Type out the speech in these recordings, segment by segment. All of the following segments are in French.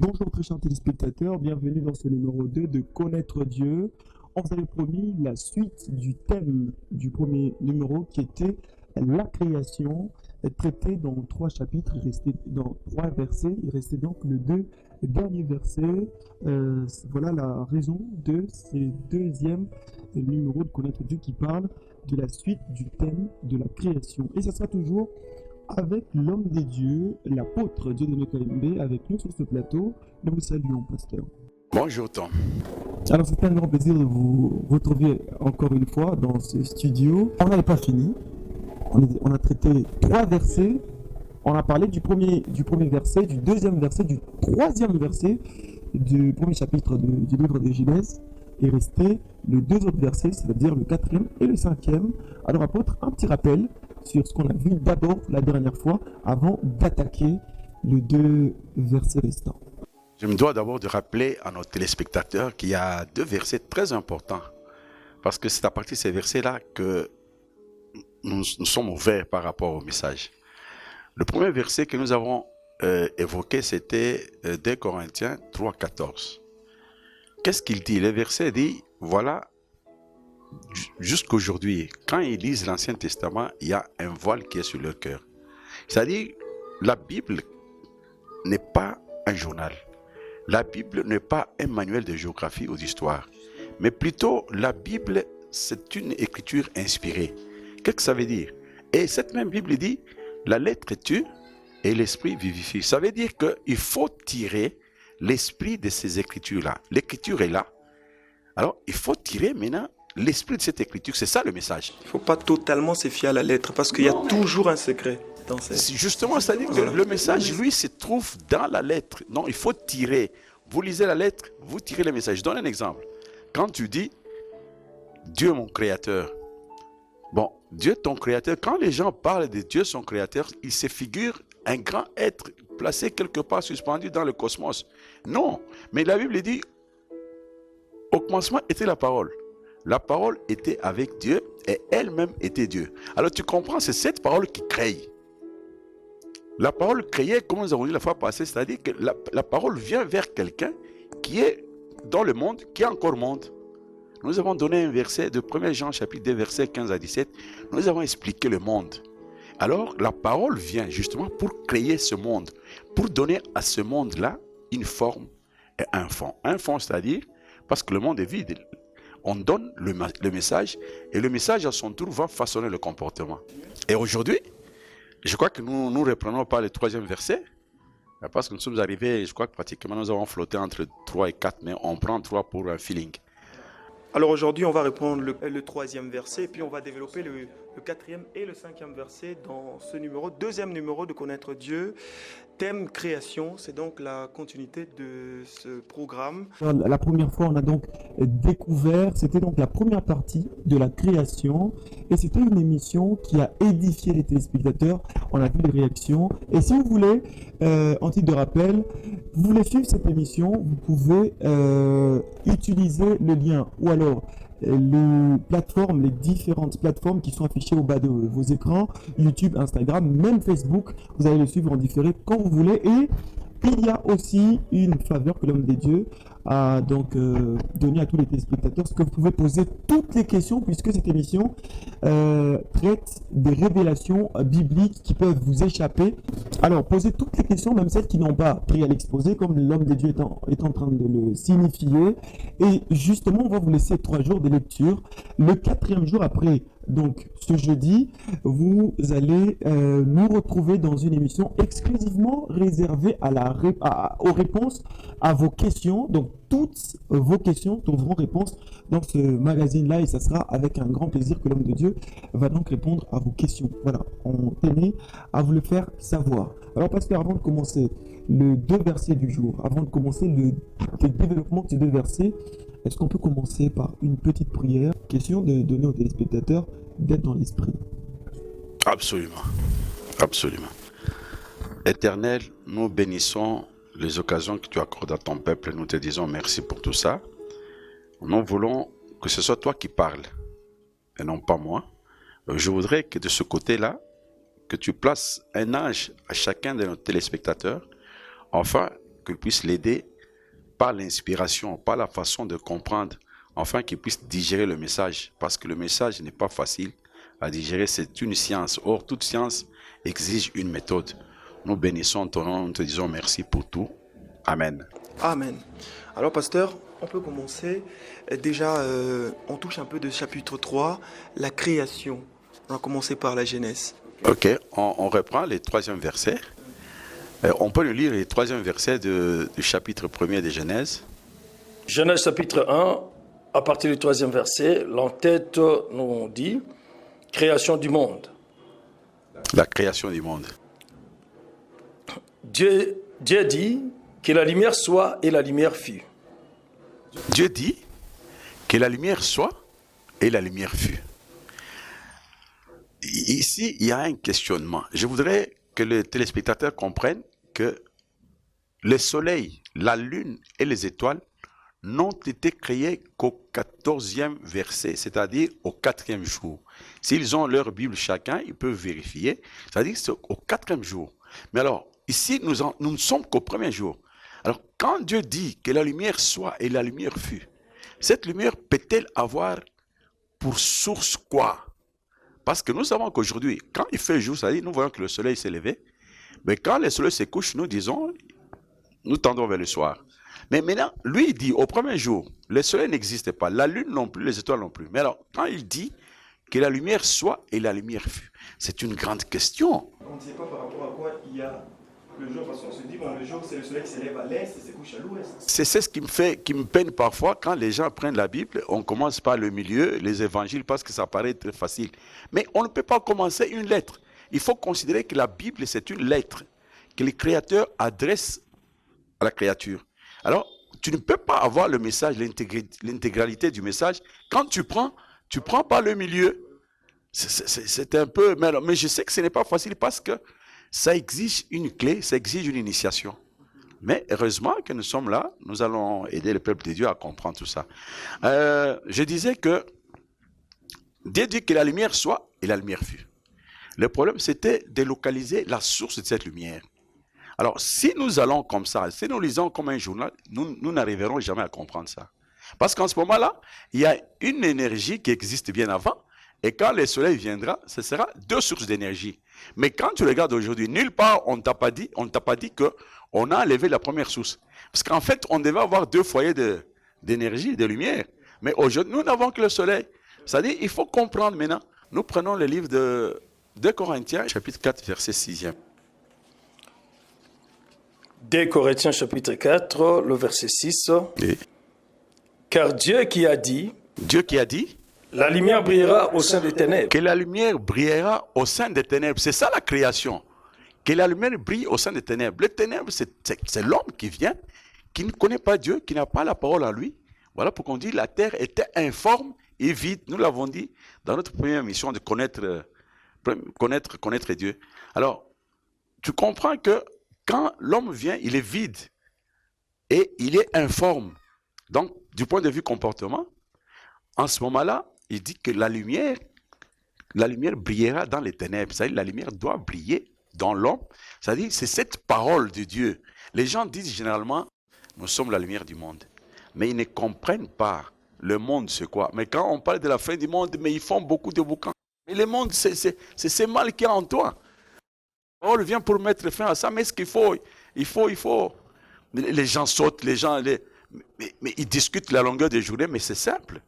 Bonjour très chers téléspectateurs, bienvenue dans ce numéro 2 de Connaître Dieu. On vous avait promis la suite du thème du premier numéro qui était la création, traité dans 3 chapitres, il restait dans 3 versets, il restait donc le 2 dernier verset. Voilà la raison de ce deuxième numéro de Connaître Dieu qui parle de la suite du thème de la création. Et ça sera toujours avec l'homme des dieux, l'apôtre Dieudonné Kalembe, avec nous sur ce plateau. Nous vous saluons, pasteur. Bonjour Tom. Alors c'est un grand plaisir de vous retrouver encore une fois dans ce studio. On n'avait pas fini. On a traité 3 versets. On a parlé du premier verset, du deuxième verset, du troisième verset du premier chapitre du livre de Genèse. Et restait les 2 autres versets, c'est-à-dire le 4e et le 5e. Alors apôtre, un petit rappel sur ce qu'on a vu d'abord la dernière fois avant d'attaquer les 2 versets restants. Je me dois d'abord de rappeler à nos téléspectateurs qu'il y a 2 versets très importants. Parce que c'est à partir de ces versets-là que nous sommes ouverts par rapport au message. Le premier verset que nous avons évoqué, c'était 2 Corinthiens 3, 14. Qu'est-ce qu'il dit? Le verset dit, voilà, jusqu'aujourd'hui, quand ils lisent l'Ancien Testament, il y a un voile qui est sur leur cœur. C'est-à-dire, la Bible n'est pas un journal. La Bible n'est pas un manuel de géographie ou d'histoire. Mais plutôt, la Bible, c'est une écriture inspirée. Qu'est-ce que ça veut dire? Et cette même Bible dit, la lettre tue et l'esprit vivifie. Ça veut dire qu'il faut tirer l'esprit de ces écritures-là. L'écriture est là. Alors, il faut tirer maintenant l'esprit de cette écriture. C'est ça le message. Il ne faut pas totalement se fier à la lettre parce qu'il y a toujours un secret dans cette... Justement, c'est-à-dire que le message, lui, se trouve dans la lettre. Non, il faut tirer. Vous lisez la lettre, vous tirez le message. Je donne un exemple. Quand tu dis « Dieu mon créateur », bon, Dieu ton créateur, quand les gens parlent de Dieu son créateur, ils se figurent un grand être placé quelque part suspendu dans le cosmos. Non, mais la Bible dit « Au commencement était la parole ». La parole était avec Dieu et elle-même était Dieu. Alors tu comprends, c'est cette parole qui crée. La parole créée, comme nous avons dit la fois passée, c'est-à-dire que la parole vient vers quelqu'un qui est dans le monde, qui est encore monde. Nous avons donné un verset de 1 Jean chapitre 2, versets 15 à 17. Nous avons expliqué le monde. Alors la parole vient justement pour créer ce monde, pour donner à ce monde-là une forme et un fond. Un fond, c'est-à-dire, parce que le monde est vide. On donne le message et le message à son tour va façonner le comportement. Et aujourd'hui, je crois que nous ne reprenons pas le 3e verset parce que nous sommes arrivés, je crois que pratiquement nous avons flotté entre 3 et 4, mais on prend 3 pour un feeling. Alors aujourd'hui, on va reprendre le 3e verset et puis on va développer le 4e et le 5e verset dans ce numéro, 2e numéro de Connaître Dieu. Thème création, c'est donc la continuité de ce programme. La première fois, on a donc découvert, c'était donc la première partie de la création et c'était une émission qui a édifié les téléspectateurs. On a vu les réactions et si vous voulez, en titre de rappel, vous voulez suivre cette émission, vous pouvez utiliser le lien ou alors les différentes plateformes qui sont affichées au bas de vos écrans, YouTube, Instagram, même Facebook, vous allez le suivre en différé quand vous voulez. Et il y a aussi une faveur que l'homme des dieux a donc donnée à tous les téléspectateurs, ce que vous pouvez poser toutes les questions puisque cette émission traite des révélations bibliques qui peuvent vous échapper. Alors posez toutes les questions, même celles qui n'ont pas pris à l'exposer, comme l'homme des dieux est en train de le signifier. Et justement, on va vous laisser 3 jours de lecture. Le 4e jour après, donc ce jeudi, vous allez nous retrouver dans une émission exclusivement réservée aux réponses à vos questions. Donc toutes vos questions trouveront réponse dans ce magazine-là et ça sera avec un grand plaisir que l'homme de Dieu va donc répondre à vos questions. Voilà, on tenait à vous le faire savoir. Alors pasteur, avant de commencer le 2 versets du jour, avant de commencer le développement de ces 2 versets, est-ce qu'on peut commencer par une petite prière? Question de donner aux téléspectateurs d'être dans l'esprit. Absolument. Absolument. Éternel, nous bénissons les occasions que tu accordes à ton peuple. Nous te disons merci pour tout ça. Nous voulons que ce soit toi qui parles et non pas moi. Je voudrais que de ce côté-là, que tu places un ange à chacun de nos téléspectateurs, afin qu'il puisse l'aider par l'inspiration, par la façon de comprendre, afin qu'il puisse digérer le message. Parce que le message n'est pas facile à digérer, c'est une science. Or, toute science exige une méthode. Nous bénissons ton nom, nous te disons merci pour tout. Amen. Amen. Alors, pasteur, on peut commencer. Déjà, on touche un peu de chapitre 3, la création. On va commencer par la Genèse. Ok, on reprend les troisième versets. On peut nous lire les troisième versets du chapitre 1er de Genèse. Genèse chapitre 1, à partir du troisième verset, l'entête nous dit « Création du monde ». La création du monde. Dieu dit que la lumière soit et la lumière fut. Dieu dit que la lumière soit et la lumière fut. Ici, il y a un questionnement. Je voudrais que les téléspectateurs comprennent que le soleil, la lune et les étoiles n'ont été créés qu'au 14e verset, c'est-à-dire au 4e jour. S'ils ont leur Bible chacun, ils peuvent vérifier, c'est-à-dire que c'est au 4e jour. Mais alors, ici, nous ne sommes qu'au 1er jour. Alors, quand Dieu dit que la lumière soit et la lumière fut, cette lumière peut-elle avoir pour source quoi? Parce que nous savons qu'aujourd'hui, quand il fait jour, c'est-à-dire nous voyons que le soleil s'est levé, mais quand le soleil se couche, nous tendons vers le soir. Mais maintenant, lui, il dit, au 1er jour, le soleil n'existait pas, la lune non plus, les étoiles non plus. Mais alors, quand il dit que la lumière soit et la lumière fut, c'est une grande question. On ne sait pas par rapport à quoi il y a le jour, parce qu'on se dit, bon, le jour, c'est le soleil qui s'élève à l'est et se couche à l'ouest. C'est ce qui me peine parfois quand les gens prennent la Bible, on commence par le milieu, les évangiles, parce que ça paraît très facile. Mais on ne peut pas commencer une lettre. Il faut considérer que la Bible, c'est une lettre que le Créateur adresse à la créature. Alors, tu ne peux pas avoir le message, l'intégralité du message. Quand tu prends pas le milieu. C'est un peu... Mais je sais que ce n'est pas facile parce que ça exige une clé, ça exige une initiation. Mais heureusement que nous sommes là, nous allons aider le peuple de Dieu à comprendre tout ça. Je disais que Dieu dit que la lumière soit et la lumière fut. Le problème, c'était de localiser la source de cette lumière. Alors, si nous allons comme ça, si nous lisons comme un journal, nous n'arriverons jamais à comprendre ça. Parce qu'en ce moment-là, il y a une énergie qui existe bien avant, et quand le soleil viendra, ce sera deux sources d'énergie. Mais quand tu regardes aujourd'hui, nulle part on ne t'a pas dit qu'on a enlevé la première source. Parce qu'en fait, on devait avoir deux foyers d'énergie, de lumière. Mais aujourd'hui, nous n'avons que le soleil. C'est-à-dire, il faut comprendre maintenant. Nous prenons le livre de 2 Corinthiens, chapitre 4, verset 6e. 2 Corinthiens chapitre 4, le verset 6. Et Car Dieu qui a dit, la lumière brillera au sein des ténèbres. Que la lumière brillera au sein des ténèbres. C'est ça la création. Que la lumière brille au sein des ténèbres. Les ténèbres, c'est l'homme qui vient, qui ne connaît pas Dieu, qui n'a pas la parole en lui. Voilà pourquoi on dit la terre était informe et vide. Nous l'avons dit dans notre première mission de connaître Dieu. Alors, tu comprends que quand l'homme vient, il est vide et il est informe. Donc, du point de vue comportement, en ce moment-là, il dit que la lumière brillera dans les ténèbres. C'est-à-dire la lumière doit briller dans l'homme. C'est-à-dire c'est cette parole de Dieu. Les gens disent généralement, nous sommes la lumière du monde. Mais ils ne comprennent pas le monde, c'est quoi. Mais quand on parle de la fin du monde, mais ils font beaucoup de bouquins. Mais le monde, c'est ce mal qu'il y a en toi. On vient pour mettre fin à ça, mais ce qu'il faut, il faut. Les gens sautent, mais ils discutent la longueur des journées, mais c'est simple.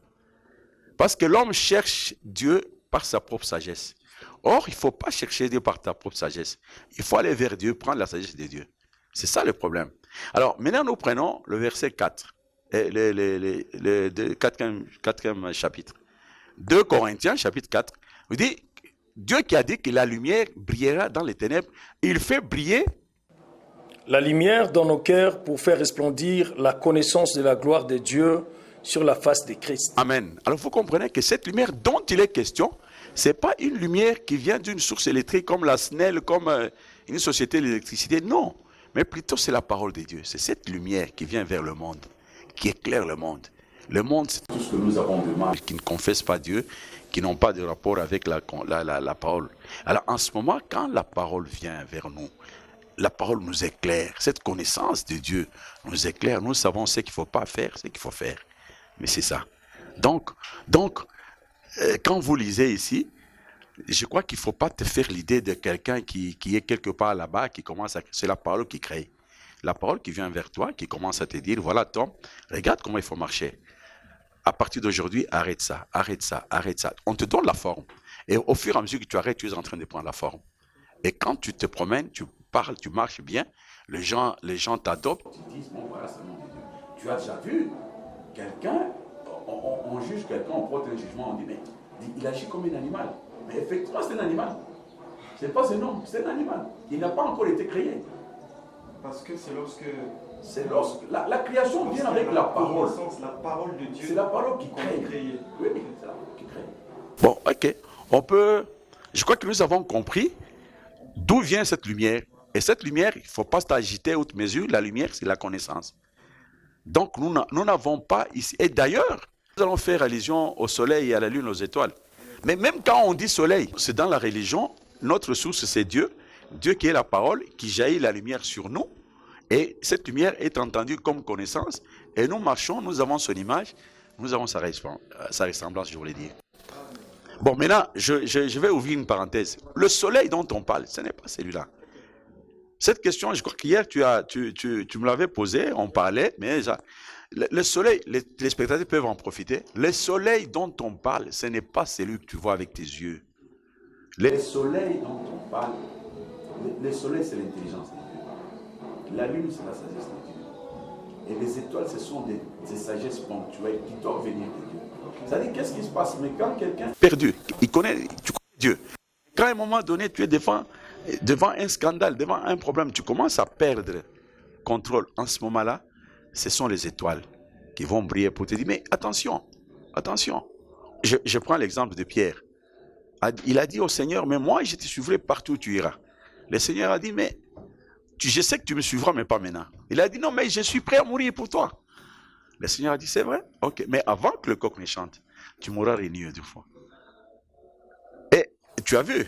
Parce que l'homme cherche Dieu par sa propre sagesse. Or, il ne faut pas chercher Dieu par ta propre sagesse. Il faut aller vers Dieu, prendre la sagesse de Dieu. C'est ça le problème. Alors, maintenant, nous prenons le verset 4, le quatrième chapitre. 2 Corinthiens, chapitre 4. Il dit, Dieu qui a dit que la lumière brillera dans les ténèbres, il fait briller la lumière dans nos cœurs pour faire resplendir la connaissance de la gloire de Dieu sur la face de Christ. Amen. Alors vous comprenez que cette lumière dont il est question, ce n'est pas une lumière qui vient d'une source électrique comme la SNEL, comme une société d'électricité. Non, mais plutôt c'est la parole de Dieu. C'est cette lumière qui vient vers le monde, qui éclaire le monde. Le monde, c'est tout ce que nous avons de mal, qui ne confessent pas Dieu, qui n'ont pas de rapport avec la parole. Alors en ce moment, quand la parole vient vers nous, la parole nous éclaire. Cette connaissance de Dieu nous éclaire. Nous savons ce qu'il ne faut pas faire, ce qu'il faut faire. Mais c'est ça. Donc, quand vous lisez ici, je crois qu'il ne faut pas te faire l'idée de quelqu'un qui est quelque part là-bas, qui commence à... C'est la parole qui crée. La parole qui vient vers toi, qui commence à te dire, voilà Tom, regarde comment il faut marcher. À partir d'aujourd'hui, arrête ça, arrête ça, arrête ça. On te donne la forme. Et au fur et à mesure que tu arrêtes, tu es en train de prendre la forme. Et quand tu te promènes, tu parles, tu marches bien, les gens t'adoptent. Ils disent, bon voilà, c'est le nom de Dieu. Tu as déjà vu quelqu'un, on juge quelqu'un, on porte un jugement, on dit, mais il agit comme un animal. Mais effectivement, c'est un animal. Ce n'est pas un homme, c'est un animal. Il n'a pas encore été créé. Parce que c'est lorsque... C'est lorsque la création vient avec la parole. La parole de Dieu. C'est la parole qui crée. Oui, c'est la parole qui crée. Bon, ok. Je crois que nous avons compris d'où vient cette lumière. Et cette lumière, il ne faut pas s'agiter outre mesure. La lumière, c'est la connaissance. Donc, nous n'avons pas ici. Et d'ailleurs, nous allons faire allusion au soleil et à la lune, aux étoiles. Mais même quand on dit soleil, c'est dans la religion, notre source, c'est Dieu. Dieu qui est la parole, qui jaillit la lumière sur nous. Et cette lumière est entendue comme connaissance. Et nous marchons, nous avons son image, nous avons sa ressemblance, je voulais dire. Bon, maintenant, je vais ouvrir une parenthèse. Le soleil dont on parle, ce n'est pas celui-là. Cette question, je crois qu'hier, tu me l'avais posée, on parlait, mais le soleil, les spectateurs peuvent en profiter. Le soleil dont on parle, ce n'est pas celui que tu vois avec tes yeux. Le soleil dont on parle, le soleil, c'est l'intelligence de Dieu. La lune, c'est la sagesse de Dieu. Et les étoiles, ce sont des sagesses ponctuelles qui doivent venir de Dieu. C'est-à-dire, qu'est-ce qui se passe? Mais quand quelqu'un est perdu, tu connais Dieu. Quand à un moment donné, tu es devant un scandale, devant un problème, tu commences à perdre contrôle. En ce moment-là, ce sont les étoiles qui vont briller pour te dire, mais attention, attention. Je prends l'exemple de Pierre. Il a dit au Seigneur, mais moi, je te suivrai partout où tu iras. Le Seigneur a dit, mais je sais que tu me suivras, mais pas maintenant. Il a dit, non, mais je suis prêt à mourir pour toi. Le Seigneur a dit, c'est vrai? Ok, mais avant que le coq ne chante, tu mourras renié 2 fois. Et tu as vu,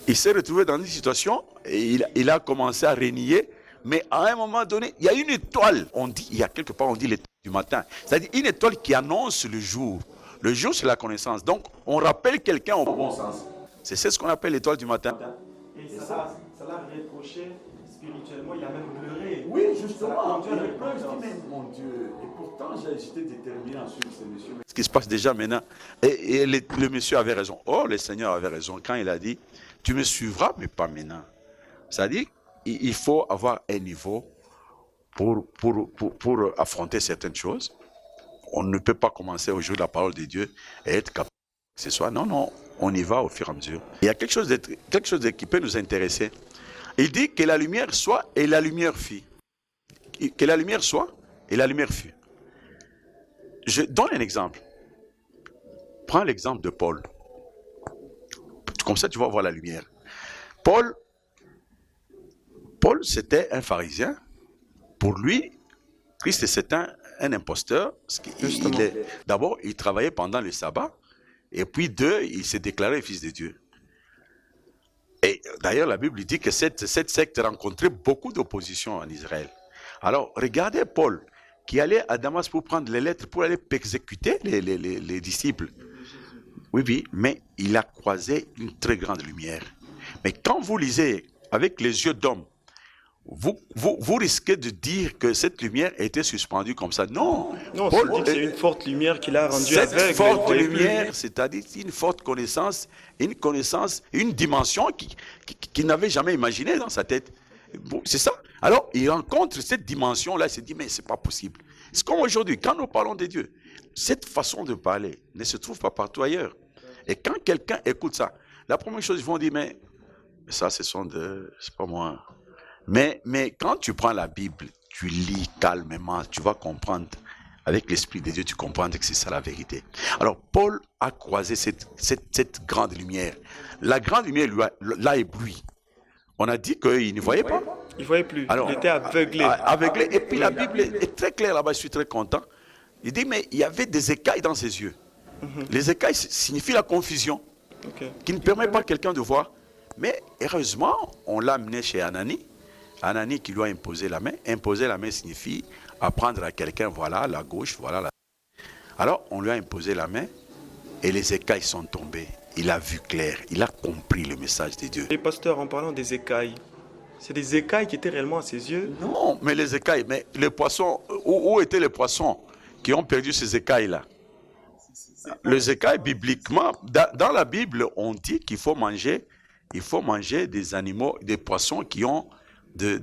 il s'est retrouvé dans une situation, et il a commencé à renier, mais à un moment donné, il y a une étoile. Il y a quelque part, on dit l'étoile du matin. C'est-à-dire une étoile qui annonce le jour. Le jour, c'est la connaissance. Donc, on rappelle quelqu'un au bon sens. C'est ce qu'on appelle l'étoile du matin. Et ça l'a reproché spirituellement, il a même pleuré. Oui, justement. Il pleure, je dis, mais mon Dieu. Et pourtant, j'étais déterminé à suivre ce monsieur. Ce qui se passe déjà maintenant. Et le monsieur avait raison. Oh, le Seigneur avait raison quand il a dit, tu me suivras, mais pas maintenant. C'est-à-dire, il faut avoir un niveau pour affronter certaines choses. On ne peut pas commencer au jour de la parole de Dieu et être capable que ce soit. Non, on y va au fur et à mesure. Il y a quelque chose qui peut nous intéresser. Il dit que la lumière soit et la lumière fut. Que la lumière soit et la lumière fut. Je donne un exemple. Prends l'exemple de Paul. Comme ça, tu vas voir la lumière. Paul, c'était un pharisien. Pour lui, Christ, c'était un imposteur. D'abord, il travaillait pendant le sabbat. Et puis, 2, il s'est déclaré fils de Dieu. Et d'ailleurs, la Bible dit que cette secte rencontrait beaucoup d'opposition en Israël. Alors, regardez Paul, qui allait à Damas pour prendre les lettres, pour aller exécuter les disciples. Oui, mais il a croisé une très grande lumière. Mais quand vous lisez avec les yeux d'homme, vous risquez de dire que cette lumière était suspendue comme ça. Non, Paul, c'est une forte lumière qui l'a rendu aveugle. Cette forte lumière, c'est-à-dire une forte connaissance, une dimension qu'il n'avait jamais imaginée dans sa tête. Bon, c'est ça. Alors, il rencontre cette dimension-là, il se dit, mais c'est pas possible. C'est comme aujourd'hui, quand nous parlons de Dieu, cette façon de parler ne se trouve pas partout ailleurs. Et quand quelqu'un écoute ça, la première chose, ils vont dire, mais ça, c'est pas moi. Mais quand tu prends la Bible, tu lis calmement, tu vas comprendre, avec l'Esprit de Dieu, tu comprends que c'est ça la vérité. Alors, Paul a croisé cette grande lumière. La grande lumière l'a ébloui. On a dit qu'il ne voyait pas. Il ne voyait plus. Alors, il était aveuglé. Aveuglé. Et puis la Bible est très claire là-bas, je suis très content. Il dit, mais il y avait des écailles dans ses yeux. Les écailles signifient la confusion, qui ne permet pas à quelqu'un de voir. Mais heureusement, on l'a amené chez Anani. Ananie qui lui a imposé la main. Imposer la main signifie apprendre à quelqu'un, voilà la gauche, voilà la... Alors, on lui a imposé la main et les écailles sont tombées. Il a vu clair, il a compris le message de Dieu. Et pasteur, en parlant des écailles, c'est des écailles qui étaient réellement à ses yeux? Non, mais les écailles, mais les poissons, où étaient les poissons qui ont perdu ces écailles-là? Les écailles, bibliquement, dans la Bible, on dit qu'il faut manger des animaux, des poissons qui ont des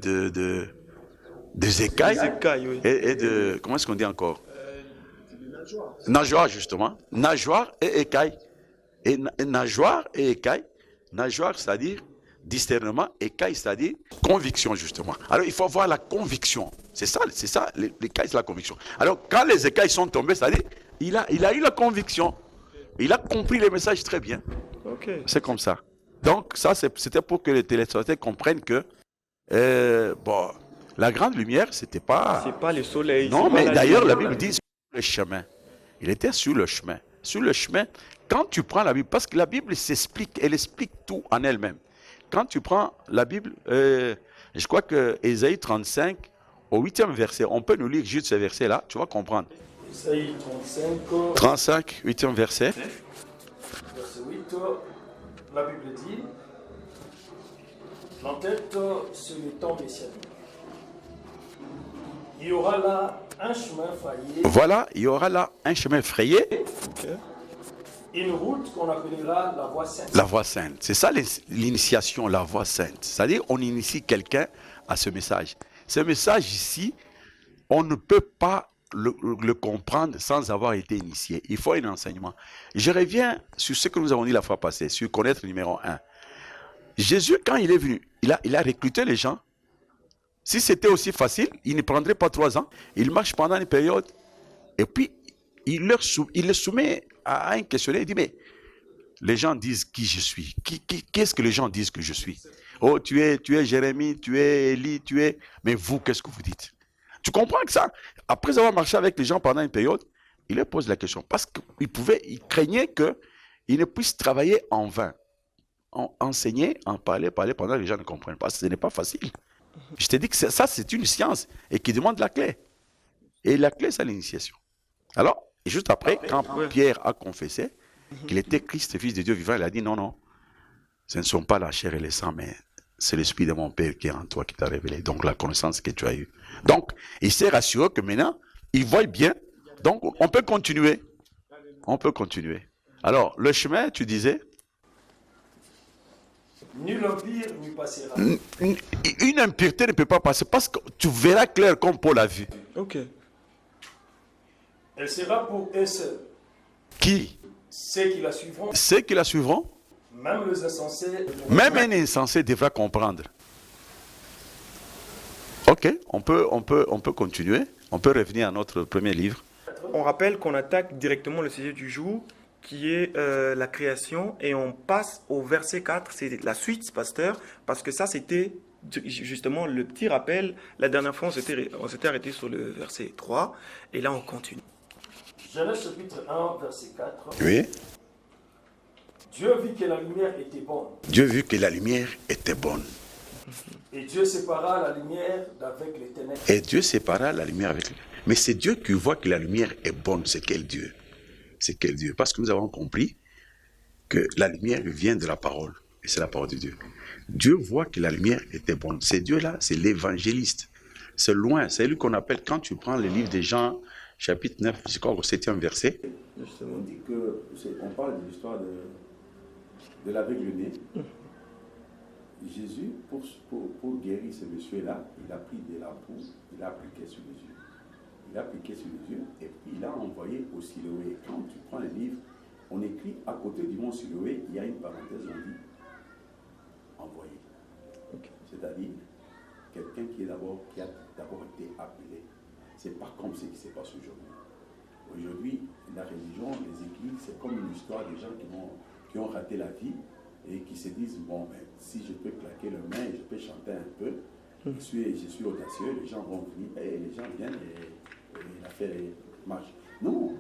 écailles, Des écailles, oui. et de, comment est-ce qu'on dit encore? Nageoire, justement. Nageoire et écaille. Et nageoire et écaille. Nageoire, c'est-à-dire discernement, écaille, c'est-à-dire conviction, justement. Alors, il faut avoir la conviction. C'est ça, l'écaille, c'est la conviction. Alors, quand les écailles sont tombées, c'est-à-dire, il a eu la conviction. Il a compris les messages très bien. Ok. C'est comme ça. Donc, ça, c'était pour que les téléspectateurs comprennent que, bon, la grande lumière, c'était pas... C'est pas le soleil. Non, c'est pas mais la d'ailleurs, la lumière. Bible dit sur le chemin. Il était sur le chemin. Sur le chemin, quand tu prends la Bible, parce que la Bible s'explique, elle explique tout en elle-même. Quand tu prends la Bible, je crois que Ésaïe 35, au 8e verset, on peut nous lire juste ce verset-là, tu vas comprendre. Isaïe 35, 35, 8e verset. verset 8, la Bible dit, l'entête sur le temps messianique. Il y aura là un chemin failli, Voilà, il y aura là un chemin frayé, une route qu'on appellera la voie sainte. la voie sainte. C'est ça l'initiation, la voie sainte. C'est-à-dire, on initie quelqu'un à ce message. Ce message ici, on ne peut pas le comprendre sans avoir été initié. Il faut un enseignement. Je reviens sur ce que nous avons dit la fois passée, sur connaître numéro 1. Jésus, quand il est venu, il a recruté les gens. Si c'était aussi facile, il ne prendrait pas 3 ans. Il marche pendant une période et puis il les soumet à un questionnaire. Il dit, mais les gens disent qui je suis. Qu'est-ce que les gens disent que je suis? Oh, tu es Jérémie, tu es Élie, tu es... Mais vous, qu'est-ce que vous dites? Tu comprends que ça? Après avoir marché avec les gens pendant une période, il leur pose la question. Parce qu'il craignait qu'ils ne puissent travailler en vain. Enseigner, en parler pendant que les gens ne comprennent pas. Ce n'est pas facile. Je te dis que ça, c'est une science et qui demande la clé. Et la clé, c'est l'initiation. Alors, juste après, quand Pierre a confessé qu'il était Christ, fils de Dieu vivant, il a dit non, non, ce ne sont pas la chair et le sang, mais c'est l'esprit de mon Père qui est en toi qui t'a révélé. Donc, la connaissance que tu as eue. Donc, il s'est rassuré que maintenant, il voit bien. Donc, on peut continuer. On peut continuer. Alors, le chemin, tu disais? Nul empire n'y passera. Une impureté ne peut pas passer parce que tu verras clair comme Paul a vu. Ok. Elle sera pour eux seuls. Qui? Ceux qui la suivront, Ceux qui la suivront, même les insensés. même un insensé devra comprendre. Ok, on peut continuer. On peut revenir à notre premier livre. On rappelle qu'on attaque directement le sujet du jour, qui est la création, et on passe au verset 4, c'est la suite, pasteur, parce que ça, c'était justement le petit rappel. La dernière fois, on s'était arrêté sur le verset 3, et là, on continue. Genèse chapitre 1, verset 4. Oui. Dieu vit que la lumière était bonne, Dieu vit que la lumière était bonne. et Dieu sépara la lumière d'avec les ténèbres. Et Dieu sépara la lumière avec lui. Mais c'est Dieu qui voit que la lumière est bonne. C'est quel Dieu? C'est quel Dieu? Parce que nous avons compris que la lumière vient de la parole. Et c'est la parole de Dieu. Dieu voit que la lumière était bonne. C'est Dieu-là, c'est l'évangéliste. C'est loin. C'est lui qu'on appelle, quand tu prends le livre de Jean, chapitre 9, je crois au 7e verset. Justement, on dit que on parle de l'histoire de l'aveugle-né. Jésus, pour guérir ce monsieur-là, il a pris de la poudre, il a appliqué sur les yeux. Il a appliqué sur les yeux et puis il a envoyé au Siloé. Quand tu prends le livre, on écrit à côté du mont Siloé, il y a une parenthèse, on dit envoyé. Okay. C'est-à-dire quelqu'un qui a d'abord été appelé. C'est pas comme ce qui se passe aujourd'hui. Aujourd'hui, la religion, les églises, c'est comme une histoire des gens qui ont raté la vie et qui se disent, bon, ben, si je peux claquer le main, je peux chanter un peu, je suis audacieux, les gens vont venir, et les gens viennent et l'affaire marche. Non,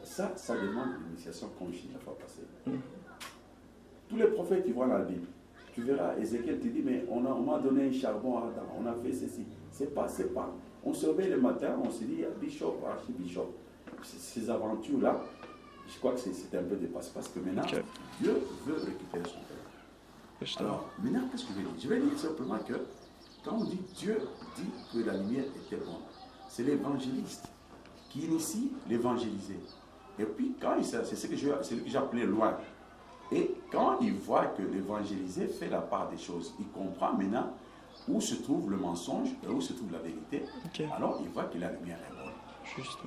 ça demande une initiation, comme je dis la fois passée. Tous les prophètes qui voient dans la Bible, Tu verras, Ézéchiel te dit, mais on m'a donné un charbon ardent, on a fait ceci. C'est pas. On se réveille le matin, on se dit, bishop, archibishop, ces aventures-là, je crois que c'est un peu dépassé parce que maintenant, Dieu veut récupérer son peuple. Alors, maintenant, qu'est-ce que je vais dire? Je vais dire simplement que quand on dit Dieu dit que la lumière était bonne, c'est l'évangéliste qui initie l'évangélisé. Et puis, c'est ce que j'ai appelé loin. Et quand il voit que l'évangélisé fait la part des choses, il comprend maintenant où se trouve le mensonge et où se trouve la vérité. Alors, il voit que la lumière est bonne.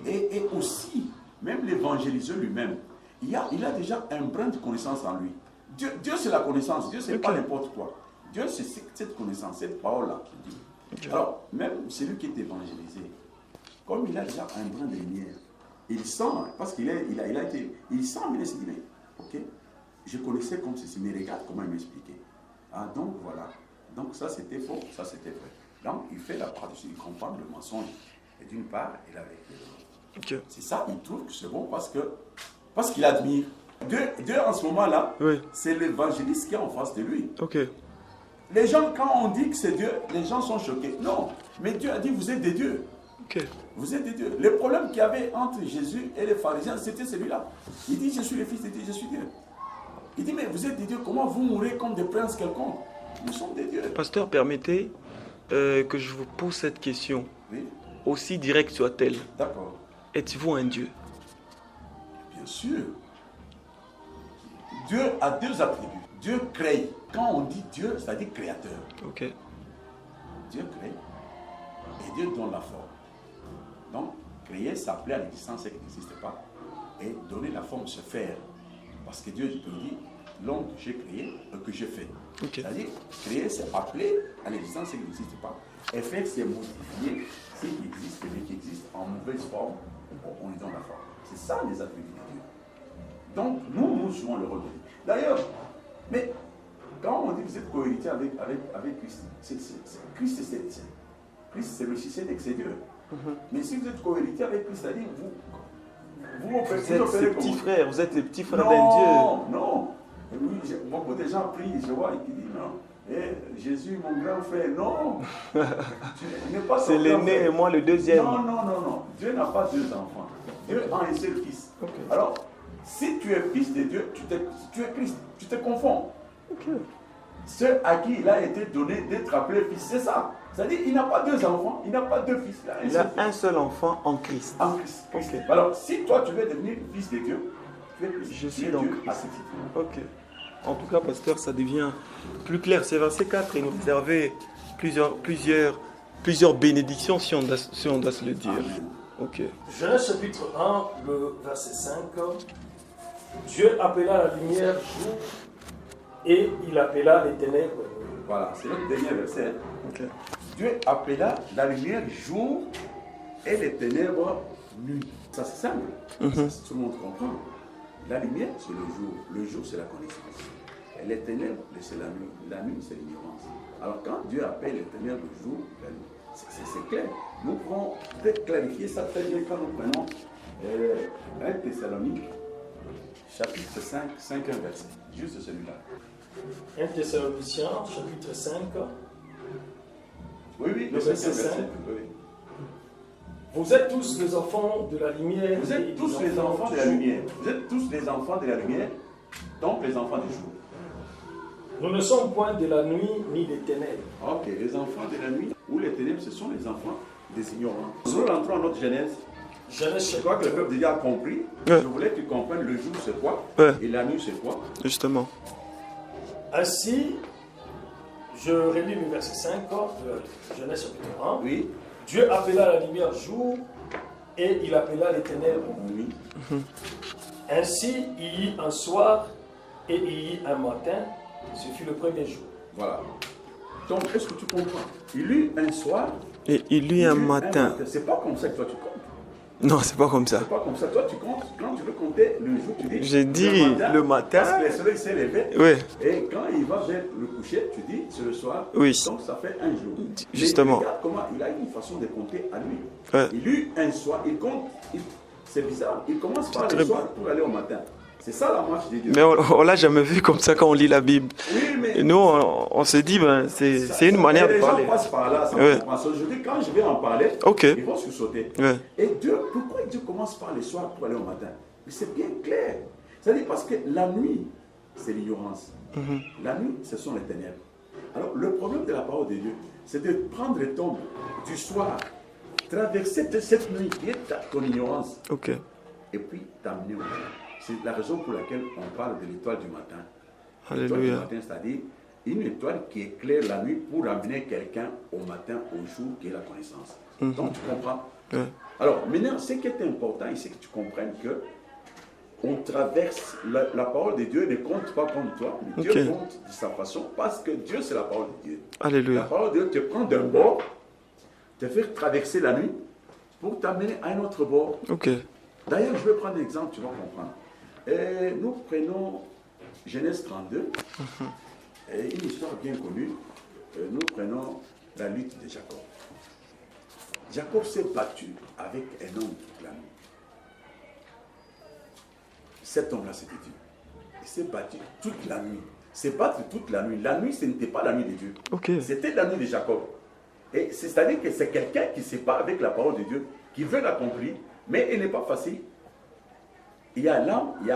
Et aussi, même l'évangéliseur lui-même, il a déjà un brin de connaissance en lui. Dieu c'est la connaissance. Dieu, c'est pas n'importe quoi. Dieu, c'est cette connaissance, cette parole-là qui dit. Alors, même celui qui est évangélisé, comme il a déjà un brin de lumière, il sent, parce qu'il il sent, mais il se dit, mais, ok, je connaissais comme ceci, mais regarde comment il m'expliquait. Ah, donc voilà. Donc ça c'était faux, ça c'était vrai. Donc il fait la part de ce, il comprend le mensonge. Et d'une part, il a avec les autres. C'est ça, il trouve que c'est bon parce qu'il admire. Dieu en ce moment-là, c'est l'évangéliste qui est en face de lui. Les gens, quand on dit que c'est Dieu, les gens sont choqués. Non, mais Dieu a dit, vous êtes des dieux. Vous êtes des dieux. Le problème qu'il y avait entre Jésus et les pharisiens, c'était celui-là. Il dit, je suis le fils de Dieu, je suis Dieu. Il dit, mais vous êtes des dieux, comment vous mourrez comme des princes quelconques? Nous sommes des dieux. Pasteur, permettez que je vous pose cette question. Oui. Aussi directe soit-elle. D'accord. Êtes-vous un Dieu? Bien sûr. Dieu a deux attributs. Dieu crée. Quand on dit Dieu, c'est-à-dire créateur. Dieu crée et Dieu donne la forme. Donc, créer, ça appelait à l'existence qui n'existe pas. Et donner la forme, se faire. Parce que Dieu dit, l'homme que j'ai créé, que j'ai fait. C'est-à-dire, créer, c'est appeler à l'existence qui n'existe pas. Et faire, c'est modifier ce qui existe, mais qui existe en mauvaise forme, on lui donne la forme. C'est ça les attributs de Dieu. Donc, nous jouons le rôle de Dieu. D'ailleurs, mais quand on dit que vous êtes cohéritier avec Christ, Christ, c'est le système que c'est Dieu. Mais si vous êtes cohéritier avec Christ, c'est-à-dire vous êtes ses petits frères, vous êtes les petits frères d'un Dieu. Non. Oui, beaucoup de gens prient, je vois, et qui disent non. Jésus, mon grand frère, non. C'est l'aîné et moi le deuxième. Non. Dieu n'a pas deux enfants. Dieu a un seul fils. Alors, si tu es fils de Dieu, tu es Christ, tu te confonds. Ceux à qui il a été donné d'être appelé fils, c'est ça. C'est-à-dire qu'il n'a pas deux enfants, il n'a pas deux fils. Il a un seul enfant en Christ. En Christ. Alors, si toi tu veux devenir fils de Dieu, tu es Christ. Je suis donc Dieu à ce titre. En tout cas, pasteur, ça devient plus clair. C'est verset 4 et nous réserver plusieurs bénédictions si on doit se le dire. Genèse chapitre 1, le verset 5. Dieu appela la lumière jour et il appela les ténèbres. Voilà, c'est le dernier verset. Dieu appela la lumière jour et les ténèbres nuit. Ça c'est simple. Ça, tout le monde comprend. La lumière c'est le jour c'est la connaissance. Et les ténèbres c'est la nuit c'est l'ignorance. Alors quand Dieu appelle les ténèbres le jour, la nuit, c'est clair. Nous pouvons peut-être clarifier ça très bien quand nous prenons 1 Thessalonique chapitre 5, 5 verset. Juste celui-là. 1 Thessaloniciens, chapitre 5. Oui, le verset 5. Oui. Vous êtes tous les enfants de la lumière. Vous êtes tous les enfants de la lumière. Vous êtes tous les enfants de la lumière, donc les enfants du jour. Nous ne sommes point de la nuit ni des ténèbres. Ok, les enfants de la nuit ou les ténèbres, ce sont les enfants des ignorants. Nous rentrons dans notre Genèse. Je crois que le peuple de Dieu a compris. Je voulais que tu comprennes le jour c'est quoi et la nuit c'est quoi. Justement. Ainsi, je relis le verset 5 de Genèse chapitre 1. Oui. Dieu appela la lumière jour et il appela les ténèbres nuit. Ainsi, il y eut un soir et il y eut un matin. Ce fut le premier jour. Voilà. Donc, est-ce que tu comprends? Il y eut un soir et il y eut un matin. C'est pas comme ça que toi tu comptes. Non, c'est pas comme ça. C'est pas comme ça. Toi, tu comptes. Quand tu veux compter le jour, tu dis. J'ai dit le matin. Parce que le soleil s'est levé. Oui. Et quand il va vers le coucher, tu dis c'est le soir. Oui. Donc ça fait un jour. Justement. Mais regarde comment il a une façon de compter à lui. Ouais. Il y eut un soir. Il compte. C'est bizarre. Il commence par le soir pour aller au matin. C'est ça la marche de Dieu. Mais on l'a jamais vu comme ça quand on lit la Bible. Oui, mais Et nous, on se dit, ben, c'est une manière de les gens parler. passent par là sans Ouais. compréhension. Aujourd'hui, quand je vais en parler, Ok. ils vont sursauter. Ouais. Et Dieu, pourquoi Dieu commence par le soir pour aller au matin? Mais c'est bien clair. C'est-à-dire parce que la nuit, c'est l'ignorance. La nuit, ce sont les ténèbres. Alors, le problème de la parole de Dieu, c'est de prendre le temps du soir, traverser cette nuit qui est ton ignorance, Ok. et puis t'amener au matin. C'est la raison pour laquelle on parle de l'étoile du matin. L'étoile du Alléluia. matin, c'est-à-dire une étoile qui éclaire la nuit pour amener quelqu'un au matin, au jour, qui est la connaissance. Donc, tu comprends? Ouais. Alors, maintenant, ce qui est important ici, c'est que tu comprennes que on traverse, la parole de Dieu ne compte pas comme toi, mais Dieu Ok. compte de sa façon, parce que Dieu, c'est la parole de Dieu. La Alléluia. parole de Dieu te prend d'un bord, te fait traverser la nuit, pour t'amener à un autre bord. Ok. D'ailleurs, je vais prendre un exemple, tu vas comprendre. Nous prenons Genèse 32, et une histoire bien connue. Nous prenons la lutte de Jacob. Jacob s'est battu avec un homme toute la nuit. Cet homme-là, c'était Dieu. Il s'est battu toute la nuit. C'est battre toute la nuit. La nuit, ce n'était pas la nuit de Dieu. Ok. C'était la nuit de Jacob. Et c'est-à-dire que c'est quelqu'un qui ne sait pas avec la parole de Dieu, qui veut l'accomplir, mais il n'est pas facile. Il y a l'âme, il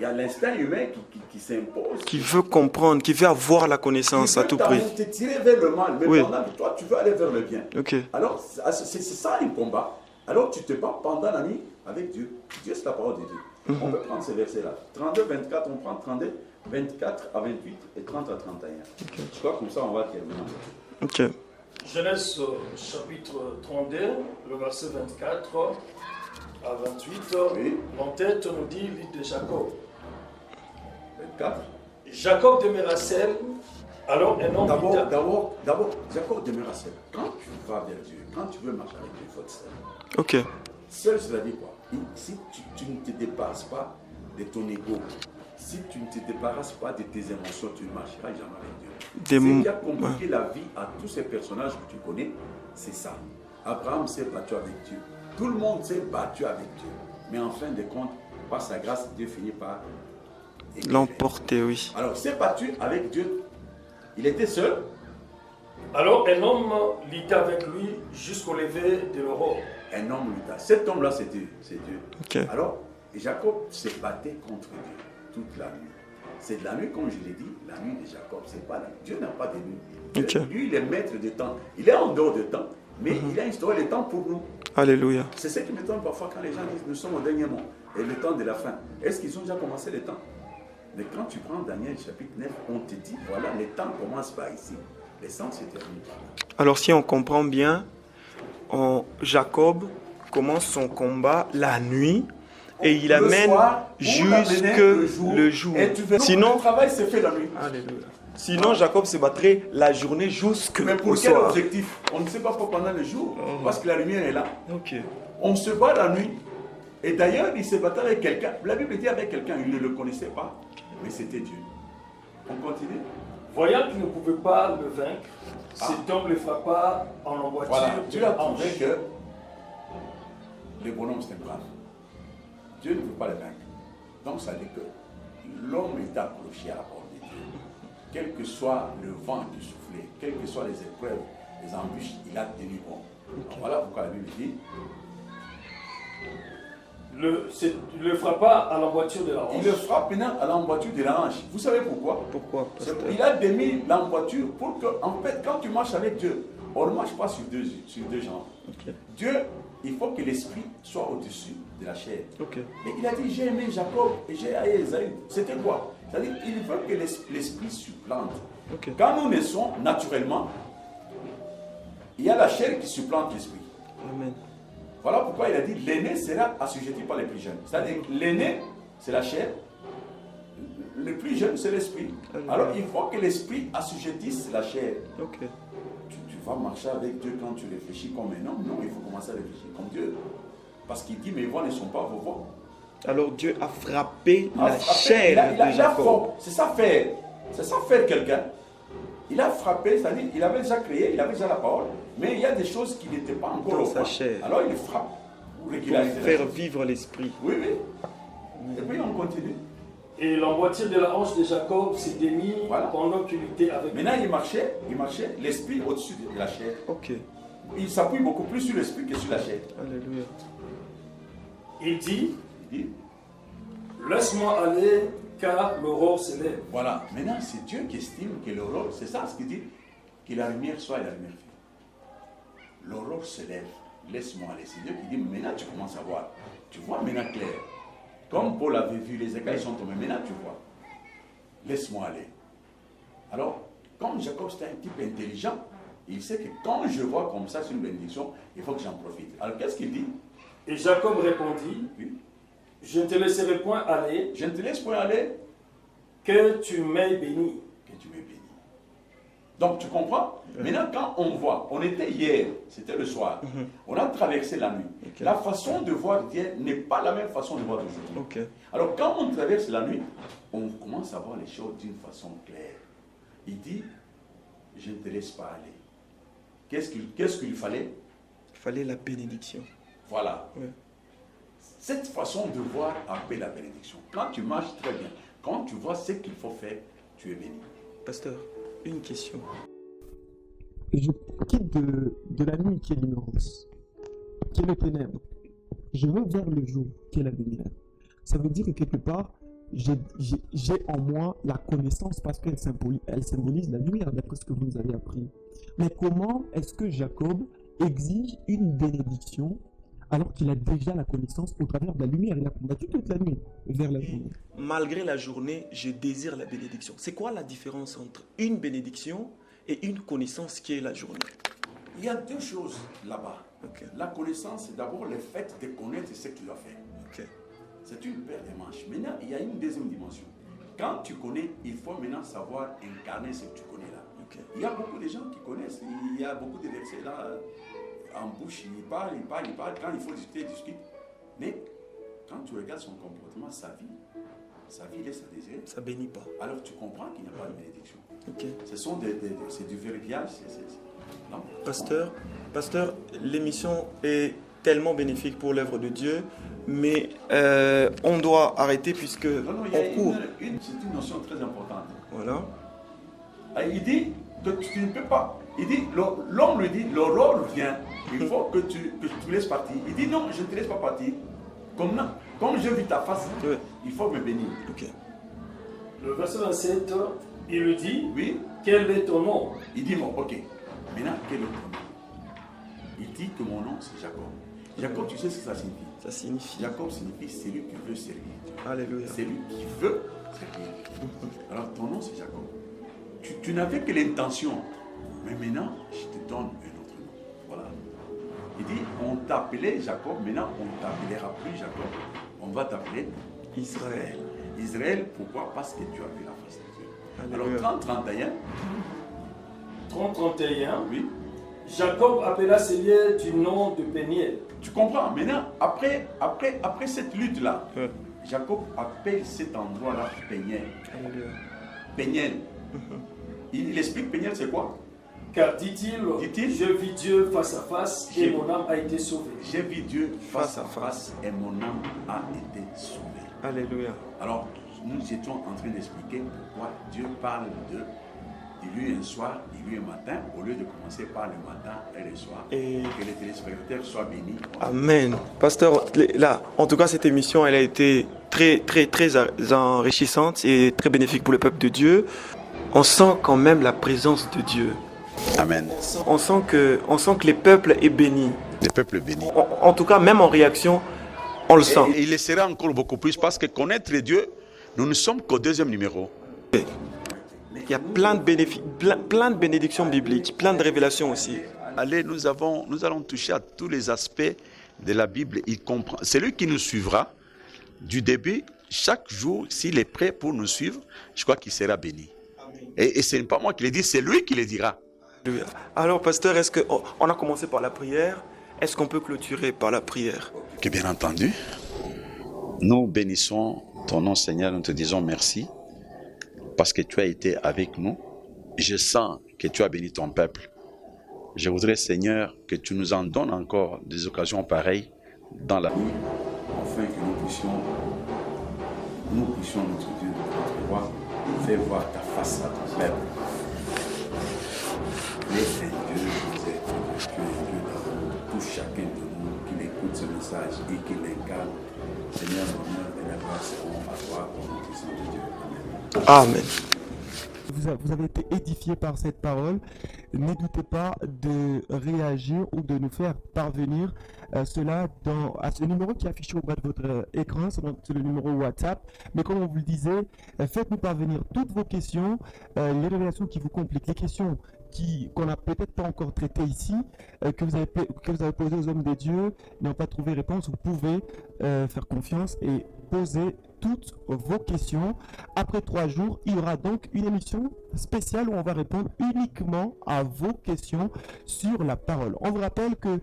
y a l'instinct humain qui s'impose. Qui veut comprendre, qui veut avoir la connaissance à tout prix. Tu te tirer vers le mal, mais Oui. pendant que toi, tu veux aller vers le bien. Ok. Alors, c'est ça un combat. Alors, tu te bats pendant la nuit avec Dieu. Dieu, c'est la parole de Dieu. On peut prendre ces versets-là. 32, 24, on prend 32, 24 à 28 et 30 à 31. Je crois que comme ça, on va terminer. Ok. Genèse chapitre 32, le verset 24 à 28. Oui. L'entête nous dit l'île de Jacob. 24. Jacob demeura seul, alors un homme D'abord, Jacob demeura seul. Quand tu vas vers Dieu, quand tu veux marcher avec Dieu, il faut être seul. Ok. Seul, c'est-à-dire quoi? Si tu ne te débarrasses pas de ton ego, si tu ne te débarrasses pas de tes émotions, tu ne marcheras jamais avec Dieu. Ce qui a compliqué la vie à tous ces personnages que tu connais, c'est ça. Abraham s'est battu avec Dieu. Tout le monde s'est battu avec Dieu. Mais en fin de compte, par sa grâce, Dieu finit par L'emporter, oui. Alors, s'est battu avec Dieu. Il était seul. Alors un homme lutta avec lui jusqu'au lever de l'aurore. Un homme lutta. Cet homme-là, c'est Dieu. Ok. Alors, Jacob se battait contre Dieu toute la nuit. C'est de la nuit, comme je l'ai dit, la nuit de Jacob. C'est pas la nuit. Dieu n'a pas de nuit. Ok. Lui, il est maître du temps. Il est en dehors du temps, mais il a instauré le temps pour nous. Alléluia. C'est ce qui m'étonne parfois quand les gens disent nous sommes au dernier moment et le temps de la fin. Est-ce qu'ils ont déjà commencé le temps? Mais quand tu prends Daniel chapitre 9, on te dit voilà, le temps commence par ici. Le temps se termine par là. Alors si on comprend bien, Jacob commence son combat la nuit et il Le amène soir, pour l'amener jusque le jour. Et tu verras, Sinon, le travail se fait la nuit. Alléluia. Sinon, Jacob se battrait la journée jusqu'au Mais pour quel soir. objectif? On ne sait pas pourquoi pendant le jour, parce que la lumière est là. Ok. On se bat la nuit. Et d'ailleurs, il se battait avec quelqu'un. La Bible dit avec quelqu'un, il ne le connaissait pas, mais c'était Dieu. On continue. Voyant qu'il ne pouvait pas le vaincre, cet homme le frappa en emboîture. Voilà, de Dieu a la hanche. trouvé que le bonhomme c'était brave. Dieu ne veut pas le vaincre. Donc ça dit que l'homme est accroché à la parole de Dieu. Quel que soit le vent qui soufflait, quelles que soient les épreuves, les embûches, il a tenu bon. Donc voilà pourquoi la Bible dit le frappa à l'emboîture de la hanche. il le frappe maintenant à l'emboîture de la hanche. Vous savez pourquoi? Pourquoi, pasteur? Il a démis l'emboîture pour que, en fait, quand tu marches avec Dieu, on ne marche pas sur deux jambes. Ok. Dieu, il faut que l'esprit soit au-dessus de la chair. Ok. Mais il a dit, j'ai aimé Jacob et j'ai haï Esaü. C'était quoi? C'est-à-dire qu'il veut que l'esprit supplante. Ok. Quand nous naissons naturellement, il y a la chair qui supplante l'esprit. Amen. Voilà pourquoi il a dit, l'aîné sera assujetti par les plus jeunes. C'est-à-dire que l'aîné, c'est la chair. Le plus jeune, c'est l'esprit. Alors il faut que l'esprit assujettisse la chair. Ok. Tu vas marcher avec Dieu quand tu réfléchis comme un homme. Non, il faut commencer à réfléchir comme Dieu. Parce qu'il dit, mes voix ne sont pas vos voix. Alors Dieu a frappé la Après, chair il a de Jacob. c'est ça faire. C'est ça faire quelqu'un. Il a frappé, c'est-à-dire il avait déjà créé, il avait déjà la parole, mais il y a des choses qui n'étaient pas encore Dans au sa point. chair. Alors il frappe pour Pour régulariser la faire chose. vivre l'esprit. Oui, oui. Et puis on continue. Et l'emboîture de la hanche de Jacob s'est démise Voilà. pendant qu'il était avec Maintenant, il marchait, l'esprit au-dessus de la chair. Ok. Il s'appuie beaucoup plus sur l'esprit que sur la chair. Alléluia. Il dit, Il dit, laisse-moi aller car l'aurore se lève. voilà, maintenant c'est Dieu qui estime que l'aurore, c'est ça ce qu'il dit, que la lumière soit et la lumière fait. L'aurore se lève, laisse-moi aller. C'est Dieu qui dit, maintenant tu commences à voir. Tu vois maintenant clair. Comme Paul avait vu, les écailles sont tombées, maintenant tu vois. Laisse-moi aller. Alors, comme Jacob c'était un type intelligent, il sait que quand je vois comme ça, c'est une bénédiction, il faut que j'en profite. Alors qu'est-ce qu'il dit? Et Jacob répondit, Oui. je ne te laisserai point aller, Je ne te laisse pas aller, que tu m'aies béni. que tu m'aies béni. Donc tu comprends? Maintenant quand on voit, on était hier, c'était le soir, on a traversé la nuit. Ok. La façon de voir d'hier n'est pas la même façon de voir d'aujourd'hui. Ok. Alors quand on traverse la nuit, on commence à voir les choses d'une façon claire. Il dit, je ne te laisse pas aller. Qu'est-ce qu'il fallait? Il fallait la bénédiction. Voilà. Ouais. Cette façon de voir appelle la bénédiction. Quand tu marches très bien, quand tu vois ce qu'il faut faire, tu es béni. Pasteur, une question. Je quitte de la nuit qui est l'ignorance, qui est le ténèbre. Je vais vers le jour qui est la lumière. Ça veut dire que quelque part, j'ai en moi la connaissance parce qu'elle symbolise la lumière, d'après ce que vous nous avez appris. Mais comment est-ce que Jacob exige une bénédiction alors qu'il a déjà la connaissance au travers de la lumière? Il a combattu toute la nuit vers la journée. Malgré la journée, je désire la bénédiction. C'est quoi la différence entre une bénédiction et une connaissance qui est la journée? Il y a deux choses là-bas. Ok. La connaissance, c'est d'abord le fait de connaître ce que tu dois faire. Ok. C'est une paire de manches. Maintenant, il y a une deuxième dimension. Quand tu connais, il faut maintenant savoir incarner ce que tu connais là. Ok. Il y a beaucoup de gens qui connaissent. Il y a beaucoup de versets là, en bouche, il parle. Quand il faut discuter, il discute. Mais quand tu regardes son comportement, sa vie laisse à désirer. Ça bénit pas. Alors tu comprends qu'il n'y a pas de bénédiction. Ok. C'est du verbiage. Non. Pasteur, l'émission est tellement bénéfique pour l'œuvre de Dieu, mais on doit arrêter puisque Non, il y a on court. c'est une notion très importante. Voilà. Il dit que tu ne peux pas. Il dit, l'homme lui dit, l'aurore vient, il faut que tu laisses partir. Il dit non, je ne te laisse pas partir. Comme je vis ta face, Ouais. il faut me bénir. Ok. Le verset 27, il lui dit, Oui, quel est ton nom? il dit bon, ok. Maintenant, quel est ton nom? Il dit que mon nom c'est Jacob. Jacob, tu sais ce que ça signifie? Ça signifie. Jacob signifie celui qui veut servir. Alléluia. Celui qui veut servir. Alors ton nom c'est Jacob. Tu n'avais que l'intention. Mais maintenant, je te donne un autre nom. Voilà. Il dit, on t'appelait Jacob, maintenant on ne t'appellera plus Jacob. On va t'appeler Israël. Israël, pourquoi? Parce que tu as vu la face de Dieu. Alléluia. Alors 30-31, 30-31, oui. Jacob appela ses lieux du nom de Péniel. Tu comprends? Maintenant, après cette lutte-là, Ouais. Jacob appelle cet endroit-là Péniel. Alléluia. Péniel. Il explique Péniel, c'est quoi? Car dit-il, Dit-il, je vis Dieu face à face et mon âme a été sauvée. j'ai vu Dieu face à face et mon âme a été sauvée. Alléluia. Alors, nous étions en train d'expliquer pourquoi Dieu parle de lui un soir, lui un matin, au lieu de commencer par le matin et le soir. Et- Que les téléspectateurs soient bénis. Amen. Pasteur, là, en tout cas, cette émission, elle a été très, très, très enrichissante et très bénéfique pour le peuple de Dieu. On sent quand même la présence de Dieu. Amen. On sent que le peuple est béni. Le peuple béni. En tout cas, même en réaction, on le sent. Et il le sera encore beaucoup plus parce que connaître Dieu, nous ne sommes qu'au deuxième numéro. Il y a plein de bénédictions bibliques, plein de révélations aussi. Allez, nous allons toucher à tous les aspects de la Bible. Il comprend. Celui qui nous suivra du début, chaque jour, s'il est prêt pour nous suivre, je crois qu'il sera béni. Et ce n'est pas moi qui le dis, c'est lui qui le dira. Alors, pasteur, on a commencé par la prière. Est-ce qu'on peut clôturer par la prière? Que bien entendu, nous bénissons ton nom, Seigneur, nous te disons merci parce que tu as été avec nous. Je sens que tu as béni ton peuple. Je voudrais, Seigneur, que tu nous en donnes encore des occasions pareilles dans la vie. Afin que nous puissions nous puissions, notre Dieu, notre roi, fais voir ta face à ton peuple. Laisse un Dieu, vous êtes un Dieu d'amour, tout chacun de nous qui écoute ce message et qui l'incarne. Seigneur, l'honneur et la gloire seront à toi, au nom puissant de Dieu. Amen. Amen. Vous avez été édifié par cette parole. N'hésitez pas de réagir ou de nous faire parvenir cela à ce numéro qui est affiché au bas de votre écran, c'est le numéro WhatsApp. Mais comme on vous le disait, faites-nous parvenir toutes vos questions, les révélations qui vous compliquent, les questions qu'on n'a peut-être pas encore traitées ici, que vous avez posées aux hommes de Dieu, n'ont pas trouvé réponse. Vous pouvez faire confiance et poser toutes vos questions. Après 3 jours, il y aura donc une émission spéciale où on va répondre uniquement à vos questions sur la parole. On vous rappelle que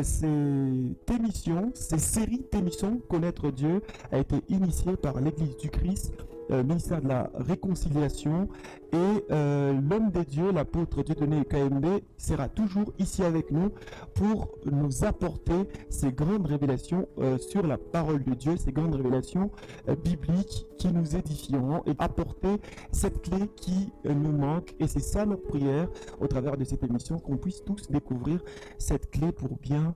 ces séries d'émissions Connaître Dieu a été initiée par l'Église du Christ, ministère de la Réconciliation, et l'homme des dieux, l'apôtre Dieudonné KMB, sera toujours ici avec nous pour nous apporter ces grandes révélations sur la parole de Dieu, ces grandes révélations bibliques qui nous édifieront et apporter cette clé qui nous manque. Et c'est ça notre prière au travers de cette émission, qu'on puisse tous découvrir cette clé pour bien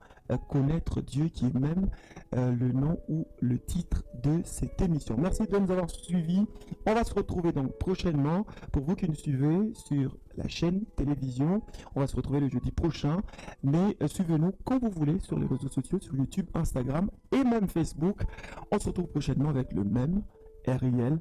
connaître Dieu, qui est même le nom ou le titre de cette émission. Merci de nous avoir suivis. On va se retrouver donc prochainement. Pour vous qui nous suivez sur la chaîne télévision, on va se retrouver le jeudi prochain. Mais suivez-nous quand vous voulez sur les réseaux sociaux, sur YouTube, Instagram et même Facebook. On se retrouve prochainement avec le même RIL